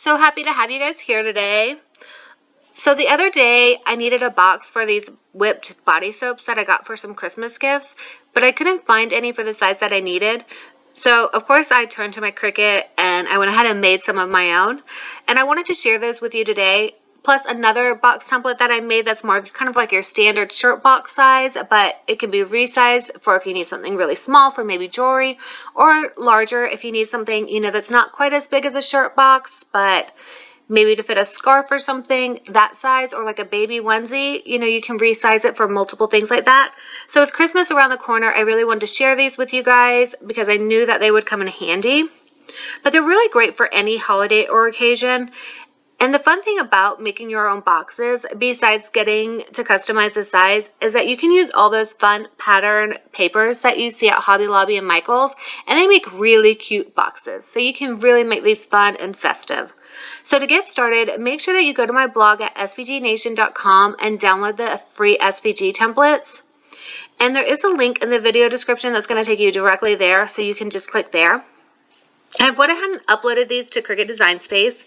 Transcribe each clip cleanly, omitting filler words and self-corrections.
So happy to have you guys here today. So the other day I needed a box for these whipped body soaps that I got for some Christmas gifts, but I couldn't find any for the size that I needed. So of course I turned to my Cricut and I went ahead and made some of my own. And I wanted to share those with you today, plus another box template that I made that's more kind of like your standard shirt box size, but it can be resized for if you need something really small for maybe jewelry, or larger if you need something, you know, that's not quite as big as a shirt box, but maybe to fit a scarf or something that size, or like a baby onesie, you know, you can resize it for multiple things like that. So with Christmas around the corner, I really wanted to share these with you guys because I knew that they would come in handy. But they're really great for any holiday or occasion. And the fun thing about making your own boxes, besides getting to customize the size, is that you can use all those fun pattern papers that you see at Hobby Lobby and Michael's, and they make really cute boxes. So you can really make these fun and festive. So to get started, make sure that you go to my blog at svgnation.com and download the free SVG templates. And there is a link in the video description that's going to take you directly there, so you can just click there. I've went ahead and uploaded these to Cricut Design Space.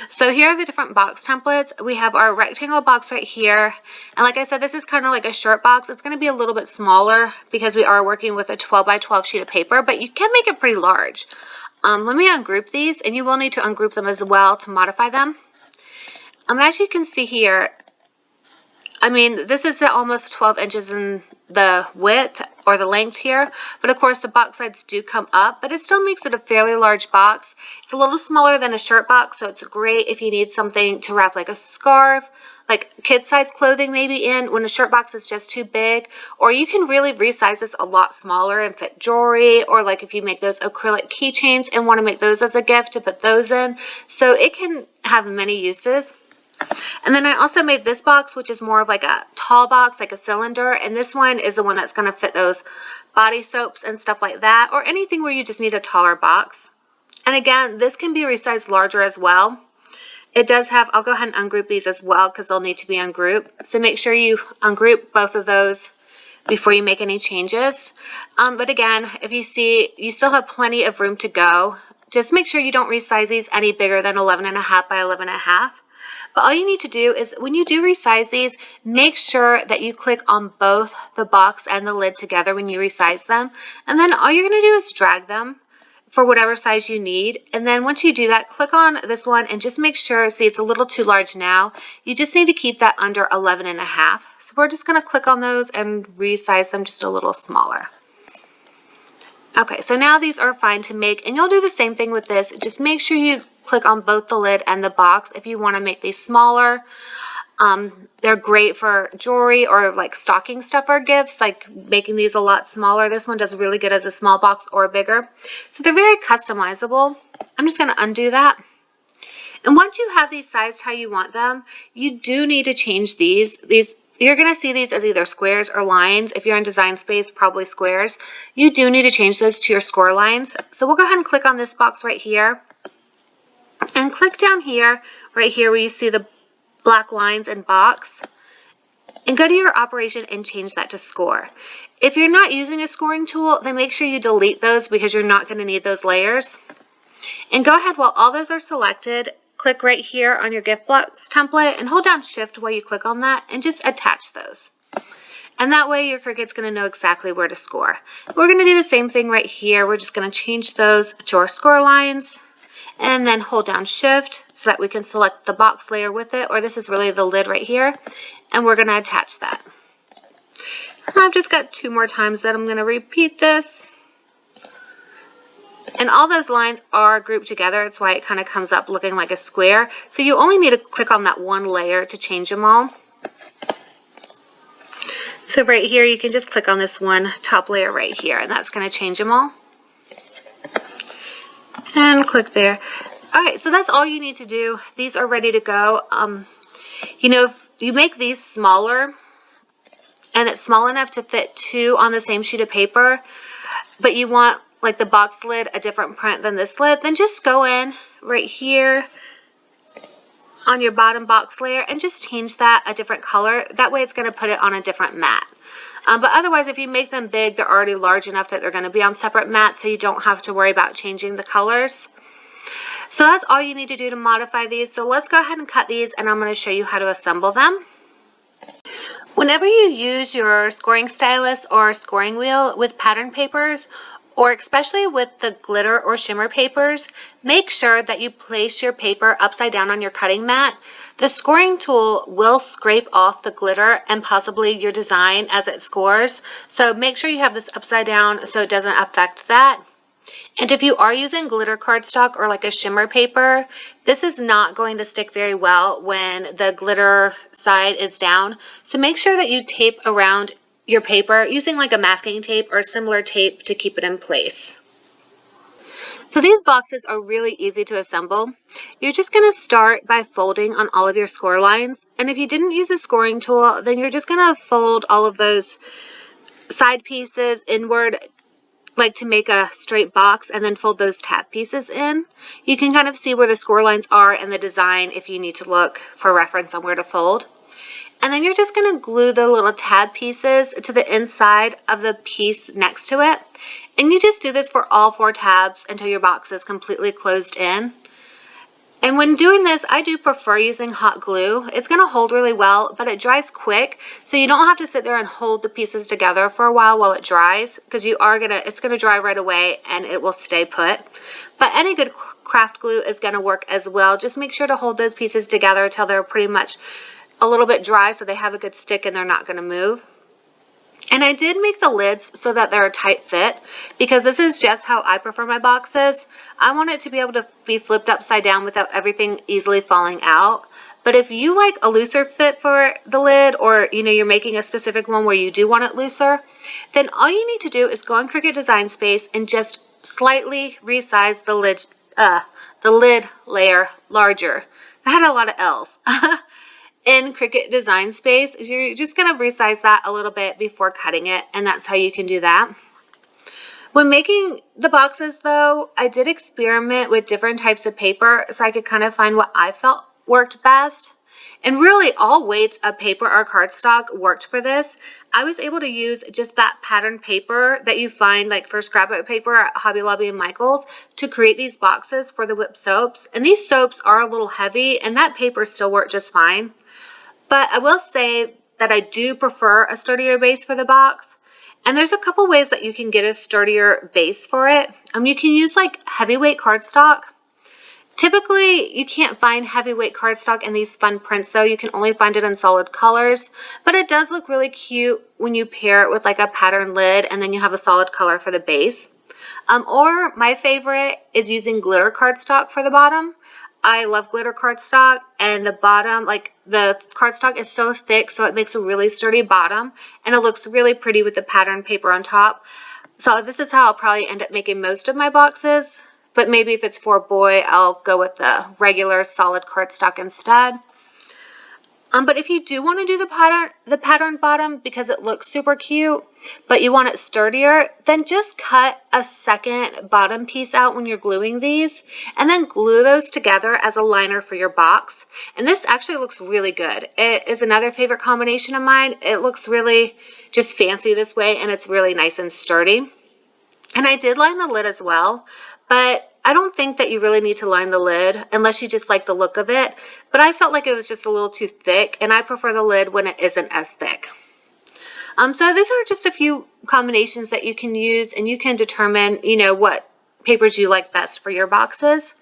So here are the different box templates. We have our rectangle box right here. And like I said, this is kind of like a shirt box. It's going to be a little bit smaller because we are working with a 12 by 12 sheet of paper, but you can make it pretty large. Let me ungroup these, and you will need to ungroup them as well to modify them. As you can see here, I mean, this is almost 12 inches in the width or the length here, but of course the box sides do come up, but it still makes it a fairly large box. It's a little smaller than a shirt box, so it's great if you need something to wrap like a scarf, like kid-size clothing maybe in, when a shirt box is just too big. Or you can really resize this a lot smaller and fit jewelry, or like if you make those acrylic keychains and want to make those as a gift, to put those in. So it can have many uses. And then I also made this box, which is more of like a tall box, like a cylinder. And this one is the one that's going to fit those body soaps and stuff like that, or anything where you just need a taller box. And again, this can be resized larger as well. It does have, I'll go ahead and ungroup these as well because they'll need to be ungrouped. So make sure you ungroup both of those before you make any changes. But again, if you see, you still have plenty of room to go. Just make sure you don't resize these any bigger than 11.5 by 11.5. But all you need to do is, when you do resize these, make sure that you click on both the box and the lid together when you resize them. And then all you're going to do is drag them for whatever size you need. And then once you do that, click on this one and just make sure, see, it's a little too large now. You just need to keep that under 11.5. So we're just going to click on those and resize them just a little smaller. Okay, so now these are fine to make, and you'll do the same thing with this. Just make sure you click on both the lid and the box if you want to make these smaller. They're great for jewelry or like stocking stuffer gifts, like making these a lot smaller. This one does really good as a small box or bigger. So they're very customizable. I'm just going to undo that. And once you have these sized how you want them, you do need to change these. You're going to see these as either squares or lines. If you're in Design Space, probably squares. You do need to change those to your score lines. So we'll go ahead and click on this box right here. And click down here, right here where you see the black lines and box. And go to your operation and change that to score. If you're not using a scoring tool, then make sure you delete those because you're not going to need those layers. And go ahead, while all those are selected, click right here on your gift box template and hold down Shift while you click on that and just attach those. And that way your Cricut's going to know exactly where to score. We're going to do the same thing right here. We're just going to change those to our score lines and then hold down Shift so that we can select the box layer with it, or this is really the lid right here, and we're going to attach that. I've just got 2 more times that I'm going to repeat this. And all those lines are grouped together. That's why it kind of comes up looking like a square. So you only need to click on that one layer to change them all. So right here, you can just click on this one top layer right here, and that's going to change them all. And click there. All right, so that's all you need to do. These are ready to go. You know, if you make these smaller, and it's small enough to fit 2 on the same sheet of paper, but you want like the box lid a different print than this lid, then just go in right here on your bottom box layer and just change that a different color. That way it's going to put it on a different mat. But otherwise, if you make them big, they're already large enough that they're going to be on separate mats, so you don't have to worry about changing the colors. So that's all you need to do to modify these. So let's go ahead and cut these, and I'm going to show you how to assemble them. Whenever you use your scoring stylus or scoring wheel with pattern papers, or especially with the glitter or shimmer papers, make sure that you place your paper upside down on your cutting mat. The scoring tool will scrape off the glitter and possibly your design as it scores. So make sure you have this upside down so it doesn't affect that. And if you are using glitter cardstock or like a shimmer paper, this is not going to stick very well when the glitter side is down. So make sure that you tape around your paper using like a masking tape or similar tape to keep it in place. So these boxes are really easy to assemble. You're just going to start by folding on all of your score lines. And if you didn't use a scoring tool, then you're just going to fold all of those side pieces inward, like to make a straight box, and then fold those tab pieces in. You can kind of see where the score lines are in the design if you need to look for reference on where to fold. And then you're just going to glue the little tab pieces to the inside of the piece next to it. And you just do this for all 4 tabs until your box is completely closed in. And when doing this, I do prefer using hot glue. It's going to hold really well, but it dries quick, so you don't have to sit there and hold the pieces together for a while it dries, because it's going to dry right away and it will stay put. But any good craft glue is going to work as well. Just make sure to hold those pieces together till they're pretty much a little bit dry so they have a good stick and they're not going to move. And I did make the lids so that they're a tight fit, because this is just how I prefer my boxes. I want it to be able to be flipped upside down without everything easily falling out. But if you like a looser fit for the lid, or you're making a specific one where you do want it looser, then all you need to do is go on Cricut Design Space and just slightly resize the lid layer larger. I had a lot of L's. In Cricut Design Space, you're just going to resize that a little bit before cutting it, and that's how you can do that. When making the boxes, though, I did experiment with different types of paper so I could kind of find what I felt worked best. And really, all weights of paper or cardstock worked for this. I was able to use just that pattern paper that you find like for scrapbook paper at Hobby Lobby and Michael's to create these boxes for the whipped soaps. And these soaps are a little heavy, and that paper still worked just fine. But I will say that I do prefer a sturdier base for the box. And there's a couple ways that you can get a sturdier base for it. You can use like heavyweight cardstock. Typically, you can't find heavyweight cardstock in these fun prints, though. You can only find it in solid colors. But it does look really cute when you pair it with like a pattern lid, and then you have a solid color for the base. Or my favorite is using glitter cardstock for the bottom. I love glitter cardstock, and the bottom, like the cardstock is so thick, so it makes a really sturdy bottom, and it looks really pretty with the pattern paper on top. So this is how I'll probably end up making most of my boxes, but maybe if it's for a boy, I'll go with the regular solid cardstock instead. But if you do want to do the pattern bottom because it looks super cute, but you want it sturdier, then just cut a second bottom piece out when you're gluing these, and then glue those together as a liner for your box. And this actually looks really good. It is another favorite combination of mine. It looks really just fancy this way, and it's really nice and sturdy. And I did line the lid as well, but I don't think that you really need to line the lid unless you just like the look of it. But I felt like it was just a little too thick, and I prefer the lid when it isn't as thick. So these are just a few combinations that you can use, and you can determine, what papers you like best for your boxes.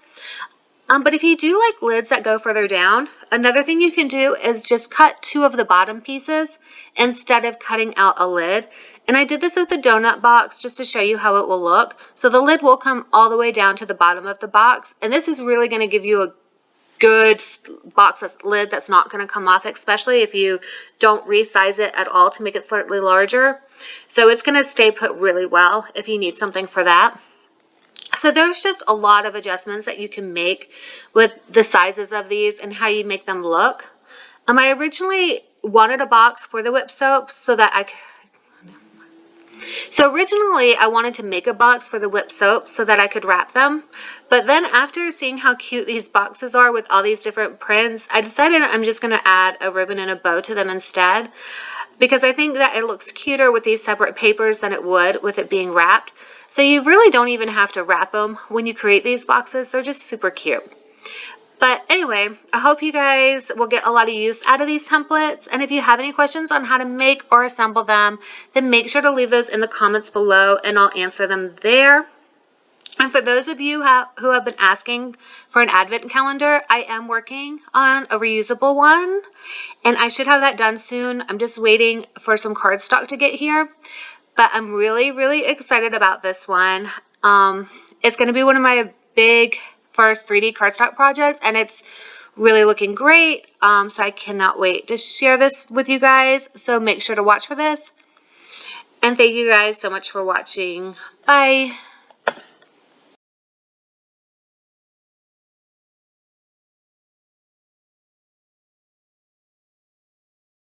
But if you do like lids that go further down, another thing you can do is just cut 2 of the bottom pieces instead of cutting out a lid. And I did this with the donut box just to show you how it will look. So the lid will come all the way down to the bottom of the box. And this is really going to give you a good lid that's not going to come off, especially if you don't resize it at all to make it slightly larger. So it's going to stay put really well if you need something for that. So there's just a lot of adjustments that you can make with the sizes of these and how you make them look. I originally wanted a box for the whipped soaps so that originally I wanted to make a box for the whipped soap so that I could wrap them. But then after seeing how cute these boxes are with all these different prints, I decided I'm just going to add a ribbon and a bow to them instead, because I think that it looks cuter with these separate papers than it would with it being wrapped. So you really don't even have to wrap them when you create these boxes. They're just super cute. But anyway, I hope you guys will get a lot of use out of these templates. And if you have any questions on how to make or assemble them, then make sure to leave those in the comments below and I'll answer them there. And for those of you who have been asking for an advent calendar, I am working on a reusable one. And I should have that done soon. I'm just waiting for some cardstock to get here. But I'm really, really excited about this one. It's going to be one of my big first 3D cardstock projects, and it's really looking great. So I cannot wait to share this with you guys. So make sure to watch for this. And thank you guys so much for watching. Bye.